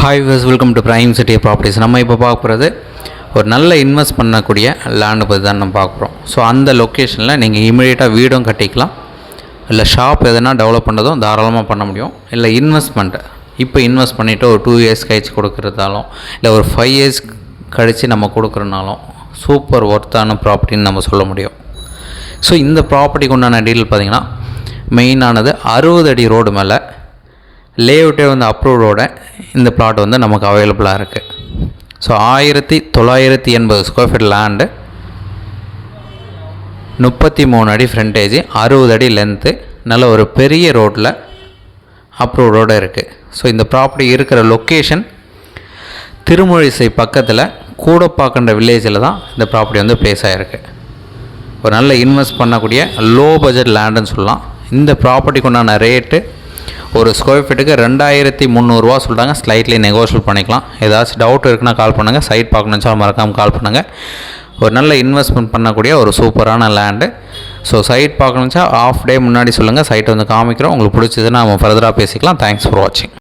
Hi viewers, welcome to prime city properties. நம்ம இப்போ பார்க்க போகிறது ஒரு நல்ல இன்வெஸ்ட் பண்ணக்கூடிய லேண்டு பற்றி தான் நம்ம பார்க்க போகிறோம். ஸோ அந்த லொக்கேஷனில் நீங்கள் இமீடியட்டாக வீடும் கட்டிக்கலாம், இல்லை ஷாப் எதனா டெவலப் பண்ணுறதும் தாராளமாக பண்ண முடியும். இல்லை இன்வெஸ்ட்மெண்ட்டு இப்போ இன்வெஸ்ட் பண்ணிவிட்டு ஒரு 2 இயர்ஸ் கழிச்சு கொடுக்குறதாலும், இல்லை ஒரு 5 இயர்ஸ் கழித்து நம்ம கொடுக்குறனாலும் சூப்பர் ஒர்த்தான ப்ராப்பர்ட்டின்னு நம்ம சொல்ல முடியும். ஸோ இந்த ப்ராப்பர்ட்டிக்கு உண்டான டீல் பார்த்திங்கன்னா மெயினானது 60 அடி ரோடு மேலே லேஅவுட்டே வந்து அப்ரூவ்டோட இந்த பிளாட் வந்து நமக்கு அவைலபிளாக இருக்குது. ஸோ 1980 ஸ்கொயர் ஃபீட் லேண்டு, 33 அடி ஃப்ரண்டேஜ், 60 அடி லென்த்து, நல்ல ஒரு பெரிய ரோட்டில் அப்ரூவ்டோடு இருக்குது. ஸோ இந்த ப்ராப்பர்ட்டி இருக்கிற லொக்கேஷன் திருமழிசை பக்கத்தில் கூடப்பாக்கன்ற வில்லேஜில் தான் இந்த ப்ராப்பர்ட்டி வந்து ப்ளேஸ் ஆகிருக்கு. ஒரு நல்ல இன்வெஸ்ட் பண்ணக்கூடிய லோ பட்ஜெட் லேண்டுன்னு சொல்லலாம். இந்த ப்ராப்பர்ட்டிக்கு உண்டான ரேட்டு ஒரு ஸ்கொயர் ஃபீட்டுக்கு 2300 சொல்கிறாங்க. ஸ்லைட்லி நெகோஷியல் பண்ணிக்கலாம். ஏதாச்சும் டவுட் இருக்குன்னா கால் பண்ணுங்கள். சைட் பார்க்கணுச்சா மறக்காமல் கால் பண்ணுங்கள். ஒரு நல்ல இன்வெஸ்ட்மெண்ட் பண்ணக்கூடிய ஒரு சூப்பரான லேண்டு. ஸோ சைட் பார்க்கணுச்சா ஆஃப் டே முன்னாடி சொல்லுங்கள், சைட் வந்து காமிக்கிறோம். உங்களுக்கு பிடிச்சதுன்னா நம்ம ஃபர்தராக பேசிக்கலாம். தேங்க்ஸ் ஃபார் வாட்சிங்.